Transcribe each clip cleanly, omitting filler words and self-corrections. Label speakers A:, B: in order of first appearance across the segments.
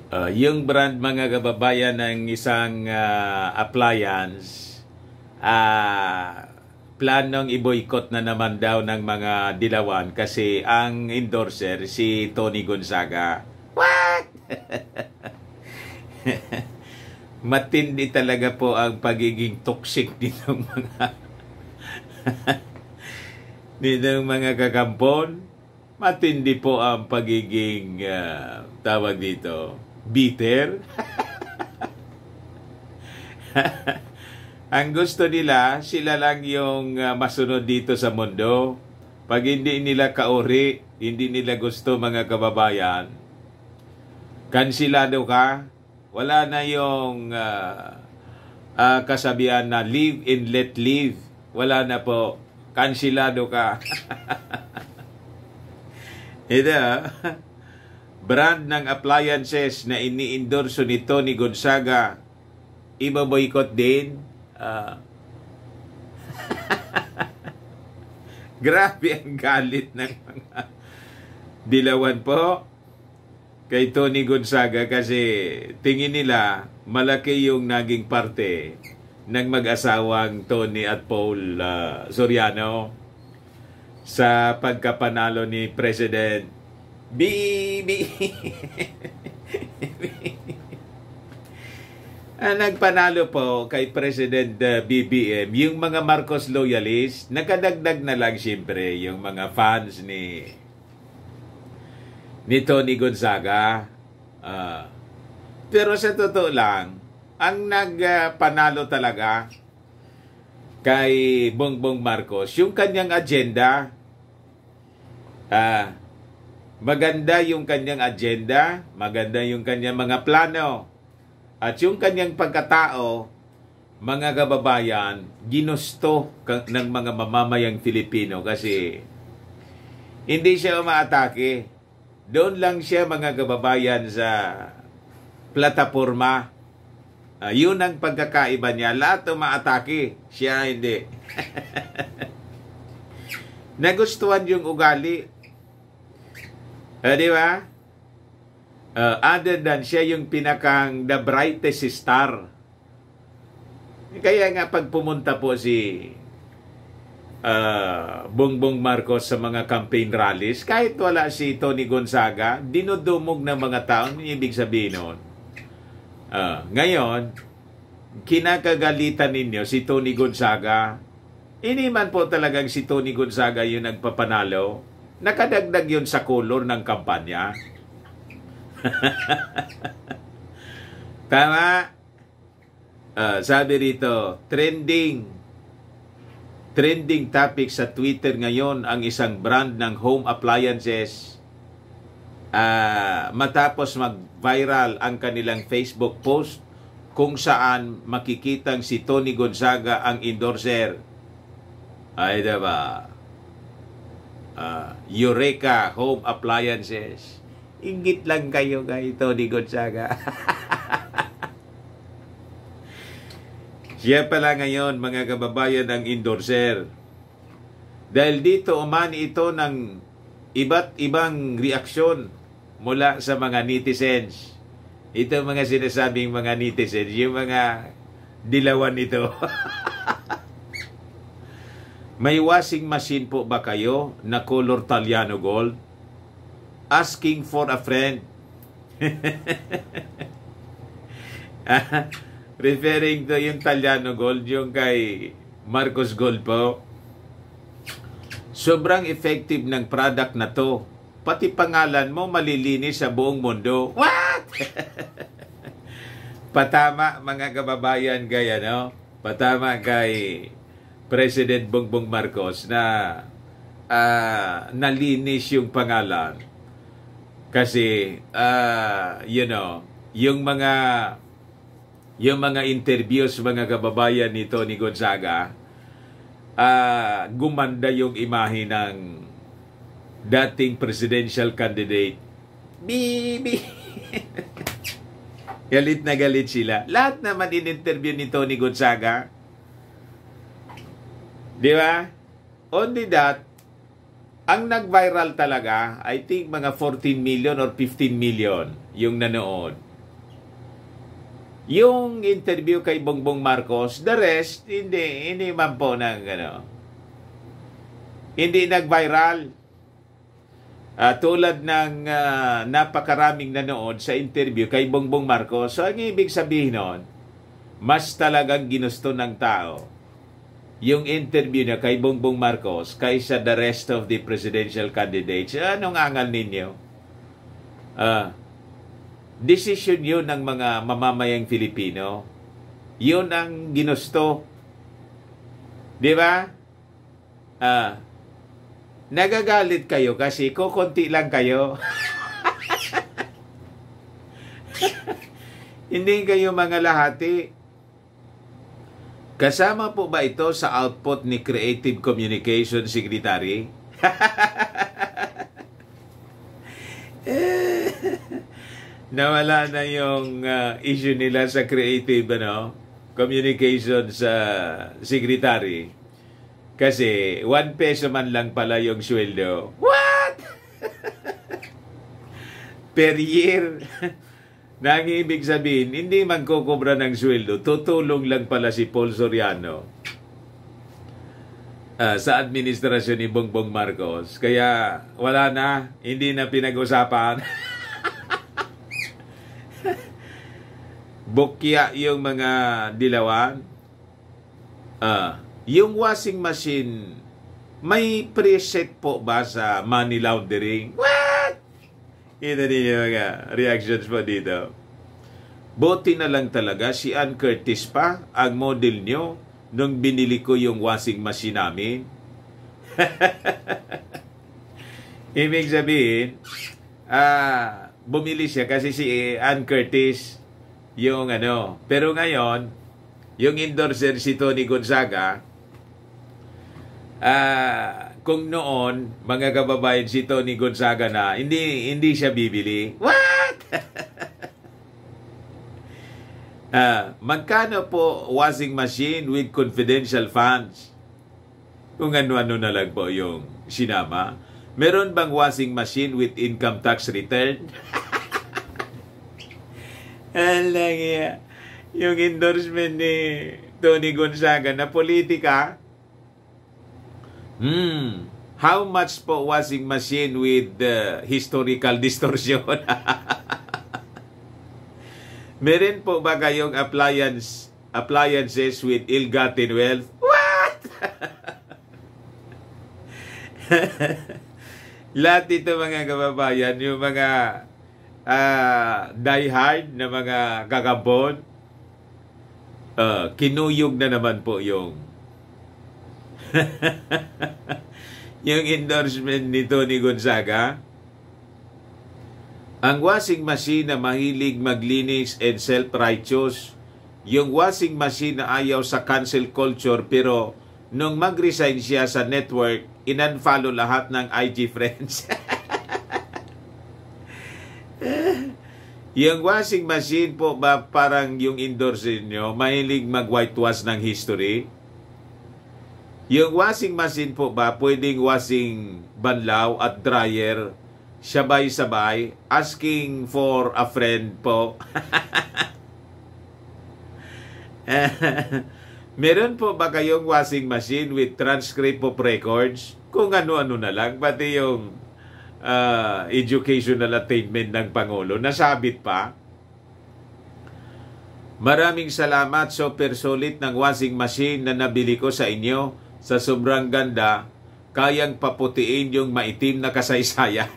A: Yung brand mga kababayan ng isang appliance, planong i-boycott na naman daw ng mga dilawan kasi ang endorser si Tony Gonzaga. What? Matindi talaga po ang pagiging toxic nitong mga kakampon. Matindi po ang pagiging tawag dito, bitter. Ang gusto nila, sila lang yung masunod dito sa mundo. Pag hindi nila kauri, hindi nila gusto mga kababayan, kansilado ka. Wala na yung kasabihan na live and let live. Wala na po. Kansilado ka. Ito, brand ng appliances na ini-endorso ni Tony Gonzaga, iba-boycott din. Grabe ang galit ng mga dilawan po kay Tony Gonzaga kasi tingin nila malaki yung naging parte ng mag-asawang Tony at Paul Soriano sa pagkapanalo ni President nagpanalo po kay President BBM yung mga Marcos loyalists. Nakadagdag na lang siyempre yung mga fans ni Tony Gonzaga. Pero sa totoo lang, ang nagpanalo talaga kay Bongbong Marcos, yung kanyang agenda. Maganda yung kanyang agenda, maganda yung kanyang mga plano, at yung kanyang pagkatao, mga kababayan, ginusto ng mga mamamayang Filipino kasi hindi siya umaatake. Doon lang siya mga kababayan sa plataforma. Yun ang pagkakaiba niya. Lahat umaatake, siya hindi. Nagustuhan yung ugali. Di ba? Other than siya yung pinakang the brightest star. Kaya nga pag pumunta po si Bongbong Marcos sa mga campaign rallies, kahit wala si Tony Gonzaga, dinudumog ng mga tao. Ano ibig sabihin nun? Ngayon, kinakagalitan ninyo si Tony Gonzaga. Hindi man po talagang si Tony Gonzaga yung nagpapanalo. Nakadagdag yun sa color ng kampanya. Tama? Sabi rito, trending topic sa Twitter ngayon ang isang brand ng home appliances matapos mag-viral ang kanilang Facebook post kung saan makikitang si Tony Gonzaga ang endorser. Ay, diba? Eureka Home Appliances. Ingit lang kayo kay Tony Gonzaga. Siya pala ngayon, mga kababayan, ang endorser. Dahil dito umani ito ng iba't ibang reaksyon mula sa mga netizens. Ito mga sinasabing mga netizens, yung mga dilawan ito. May washing machine po ba kayo na color Taliano Gold? Asking for a friend. Referring to yung Taliano Gold, yung kay Marcos Gold po. Sobrang effective ng product na to. Pati pangalan mo malilinis sa buong mundo. What? Patama mga kababayan kay patama kay President Bongbong Marcos na nalinis yung pangalan. Kasi yung mga interviews mga kababayan ni Tony Gonzaga, gumanda yung imahe ng dating presidential candidate. Bibi. Galit na galit sila. Lahat naman in-interview ni Tony Gonzaga. Di ba? Only that, ang nag-viral talaga, I think mga 14 million or 15 million yung nanood. Yung interview kay Bongbong Marcos, the rest, hindi man po hindi nag-viral. Tulad ng napakaraming nanood sa interview kay Bongbong Marcos. So, ang ibig sabihin nun, mas talagang ginusto ng tao yung interview niya kay Bongbong Marcos kaysa the rest of the presidential candidates. Anong angal ninyo? Decision yun ng mga mamamayang Filipino. Yun ang ginusto. Di ba? Nagagalit kayo kasi kukunti lang kayo. Hindi kayo mga lahati. Kasama po ba ito sa output ni Creative Communication Secretary? Nawala na yung issue nila sa Creative Communications Secretary. Kasi 1 peso man lang pala yung sweldo. What? Per year. Nang ibig sabihin, hindi man kukubra ng sweldo, tutulong lang pala si Paul Soriano sa administrasyon ni Bongbong Marcos. Kaya wala na, hindi na pinag-usapan. Bukya yung mga dilawan. Yung washing machine, may preset po ba sa money laundering? What? Ito din yung mga reactions po dito. Buti na lang talaga si Ann Curtis pa ang model nyo nung binili ko yung washing machine namin. Ibig sabihin, bumili siya kasi si Ann Curtis yung Pero ngayon, yung endorser si Tony Gonzaga, kung noon, mga kababayan, si Tony Gonzaga na, hindi siya bibili. What? Magkano po washing machine with confidential funds? Kung ano-ano na lang po yung sinama. Meron bang washing machine with income tax return? Alang yung endorsement ni Tony Gonzaga na politika. How much po washing machine with historical distortion? Meron po ba kayong appliances with ill-gotten wealth? What? Lahat ito mga kababayan, yung mga die-hard na mga kakabon, kinuyog na naman po yung yung endorsement ni Tony Gonzaga. Ang washing machine na mahilig maglinis and self-righteous. Yung washing machine na ayaw sa cancel culture pero nung mag-resign siya sa network, in-unfollow lahat ng IG friends. Yung washing machine po ba parang yung endorser nyo, mahilig mag-whitewash ng history? Yung washing machine po ba pwedeng washing banlaw at dryer sabay-sabay, asking for a friend po? Meron po ba kayong washing machine with transcript of records? Kung ano-ano na lang, pati yung educational attainment ng Pangulo, nasabit pa. Maraming salamat, super solid ng washing machine na nabili ko sa inyo. Sa sobrang ganda, kayang paputiin yung maitim na kasaysayan.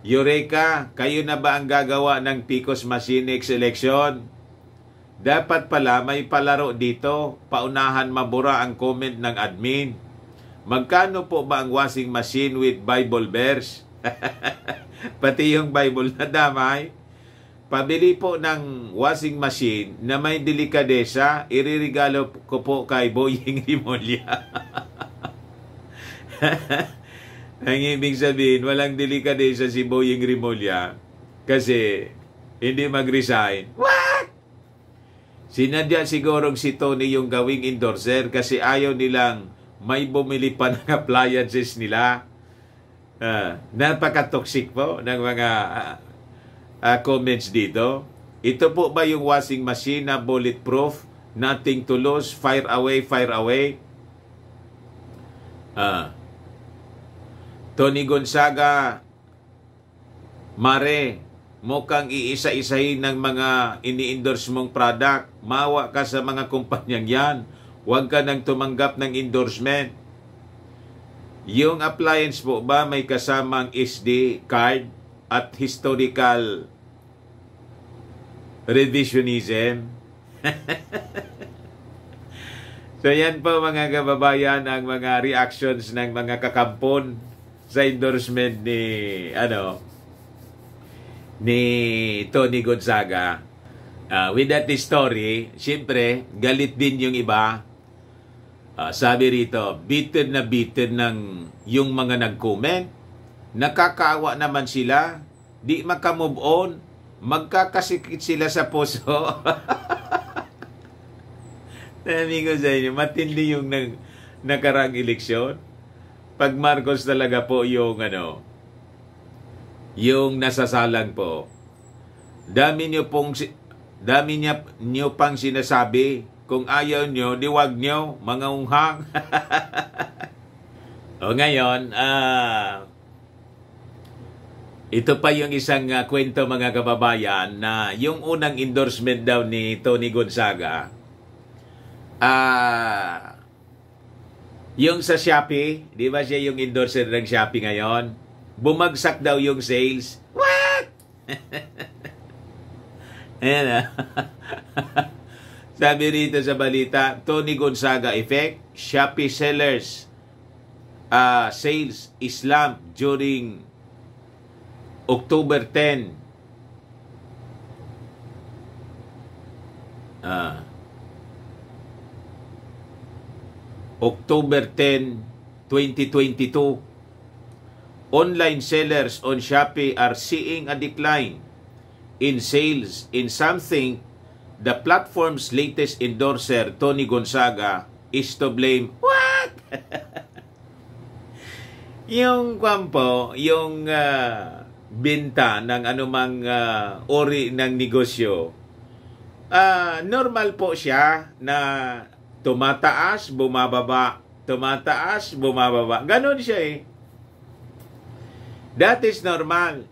A: Eureka, kayo na ba ang gagawa ng Picos Machine next election? Dapat pala may palaro dito, paunahan mabura ang comment ng admin. Magkano po ba ang washing machine with Bible verse? Pati yung Bible na damay. Pabili po ng washing machine na may delikadesa, iririgalo ko po kay Boying Rimulya. Ang ibig sabihin, walang delikadesa si Boying Rimulya kasi hindi mag-resign. What? Sinadya sigurong si Tony yung gawing endorser kasi ayaw nilang may bumili pa ng appliances nila. Napaka-toxic po ng mga comments dito. Ito po ba yung washing machine na bulletproof? Nothing to lose, fire away, fire away. Tony Gonzaga, Mare, mukhang iisa-isahin ng mga ini-endorse mong product. Mawa ka sa mga kumpanyang yan. Huwag ka nang tumanggap ng endorsement. Yung appliance po ba may kasamang SD card at historical revisionism? So yan po mga kababayan ang mga reactions ng mga kakampon sa endorsement ni Tony Gonzaga. With that story, siyempre, galit din yung iba. Sabi rito, bitin ng yung mga nag-comment. Nakakaawa naman sila. Di makamove on. Magkakasikit sila sa puso. Sabi ko sa inyo, matindi yung nakarang eleksyon. Pag Marcos talaga po yung yung nasasalang po. Dami niyo pang sinasabi. Kung ayaw nyo, diwag nyo, mga unghang. O ngayon, ito pa yung isang kwento mga kababayan na yung unang endorsement daw ni Tony Gonzaga, yung sa Shopee, di ba siya yung endorser ng Shopee ngayon? Bumagsak daw yung sales. What? Ayan Sabi rito sa balita, Tony Gonzaga effect, Shopee sellers sales slump during October 10. October 10, 2022. Online sellers on Shopee are seeing a decline in sales in something the platform's latest endorser, Tony Gonzaga, is to blame. What? Yung kwampo, yung binta ng anumang ori ng negosyo, normal po siya na tumataas, bumababa, tumataas, bumababa. Ganon siya eh. That is normal.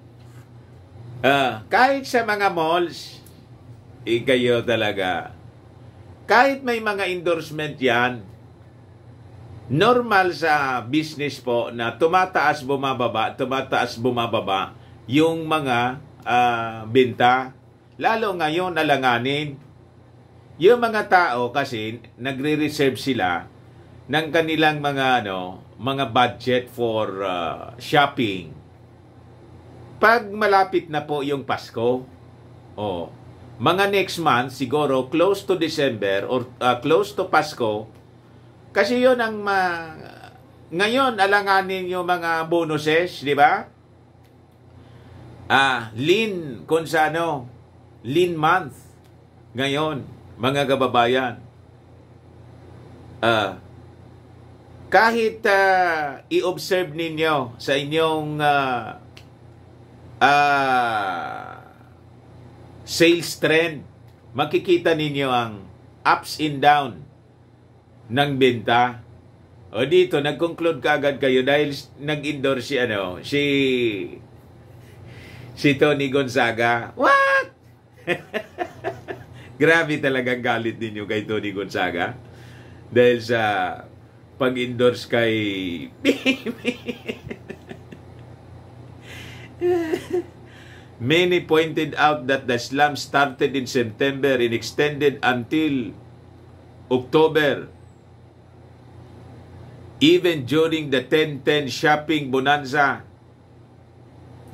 A: Kahit sa mga malls, kayo talaga. Kahit may mga endorsement yan, normal sa business po na tumataas, bumababa yung mga binta. Lalo ngayon alanganin. Yung mga tao kasi nagre-reserve sila ng kanilang mga budget for shopping. Pag malapit na po yung Pasko, mga next month, siguro close to December or close to Pasko, kasi yun ang ngayon alanganin yung mga bonuses, di ba? Lean month ngayon, mga kababayan. Kahit i-observe ninyo sa inyong sales trend, makikita ninyo ang ups and down ng benta. O dito, nag-conclude kaagad kayo dahil nag-endorse si Tony Gonzaga. What? Grabe talagang galit ninyo kay Tony Gonzaga dahil sa pag-endorse kay Many pointed out that the slump started in September and extended until October. Even during the 10-10 shopping bonanza.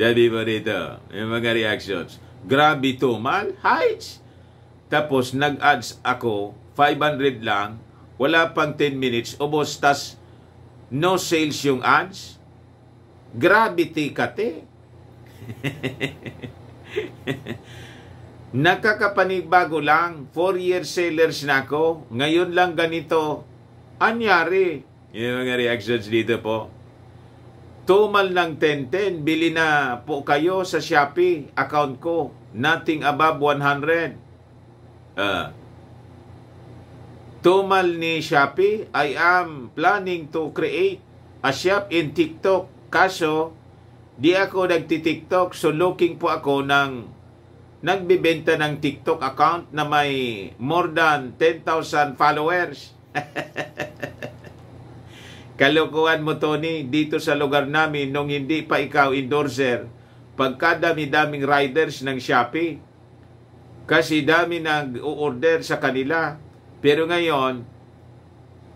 A: Sabi mo rito, yung mga reactions. Grabe to, mal, heights. Tapos nag-ads ako, 500 lang, wala pang 10 minutes, ubos, tas no sales yung ads. Gravity kate. Nakakapanibago lang, 4-year sellers na ako, ngayon lang ganito, anyari. Yung mga reactions dito po. Tumal ng 10-10, bili na po kayo sa Shopee account ko. Nothing above 100. Tumal ni Shopee, I am planning to create a shop in TikTok. Kaso, di ako nagti-TikTok, so looking po ako ng nagbibenta ng TikTok account na may more than 10,000 followers. Kalokohan mo, Tony, dito sa lugar namin nung hindi pa ikaw endorser, pagkadami-daming riders ng Shopee. Kasi dami nag-order sa kanila. Pero ngayon,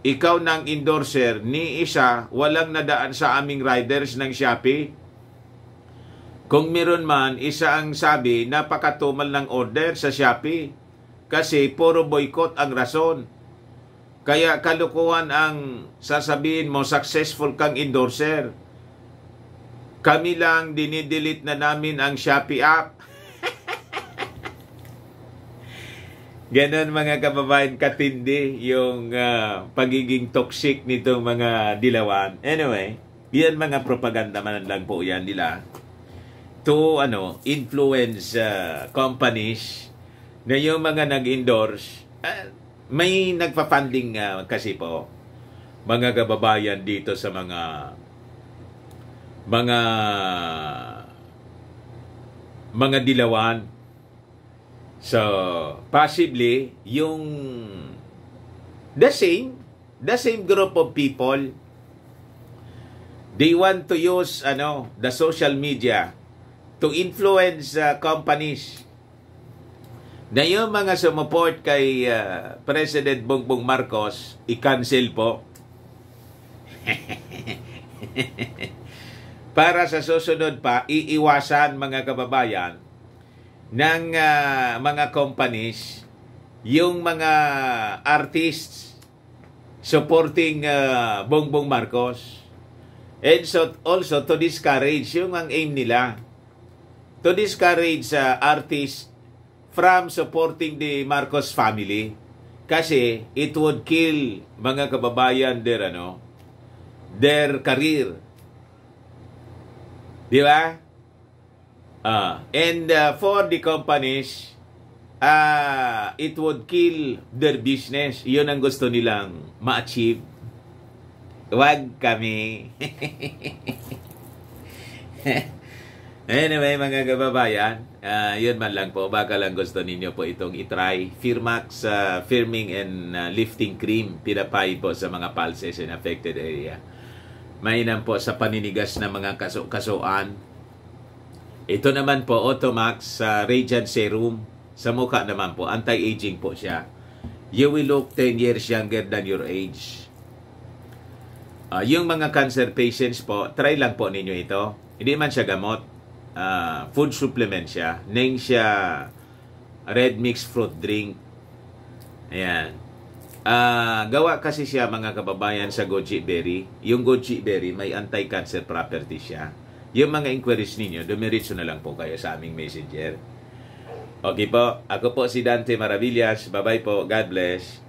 A: ikaw ng endorser, ni isa, walang nadaan sa aming riders ng Shopee. Kung meron man, isa ang sabi, napakatumal ng order sa Shopee. Kasi puro boycott ang rason. Kaya kalukuhan ang sasabihin mo, successful kang endorser. Kami lang dinidelete na namin ang Shopee app. Ganon mga kababayan, katindi yung pagiging toxic nitong mga dilawan. Anyway, yan mga propaganda man lang po yan nila to influence companies na yung mga nag-endorse. May nagpa-funding kasi po mga kababayan dito sa mga dilawan. So, possibly yung the same group of people, they want to use the social media to influence companies. Na yung mga sumuport kay President Bongbong Marcos, i-cancel po. Para sa susunod pa, iiwasan mga kababayan ng mga companies, yung mga artists supporting Bongbong Marcos. And so also to discourage, yung ang aim nila, to discourage artists from supporting the Marcos family, kasi it would kill mga kababayan their career. Di ba? And for the companies, it would kill their business. Iyon ang gusto nilang ma-achieve. Wag kami. Anyway, mga kababayan, yun man lang po. Baka lang gusto ninyo po itong itry. Firmax Firming and Lifting Cream. Pinapay po sa mga pulses in affected area. Mainam po sa paninigas ng mga kasuan. Ito naman po, Automax Radiant Serum. Sa mukha naman po, anti-aging po siya. You will look 10 years younger than your age. Yung mga cancer patients po, try lang po ninyo ito. Hindi man siya gamot. Food supplement siya. Name siya Red Mix Fruit Drink. Ayan. Gawa kasi siya mga kababayan sa goji berry. Yung goji berry may anti-cancer property siya. Yung mga inquiries ninyo, dumiritso na lang po kayo sa aming messenger. Okay po, ako po si Dante Maravillas. Bye-bye po. God bless.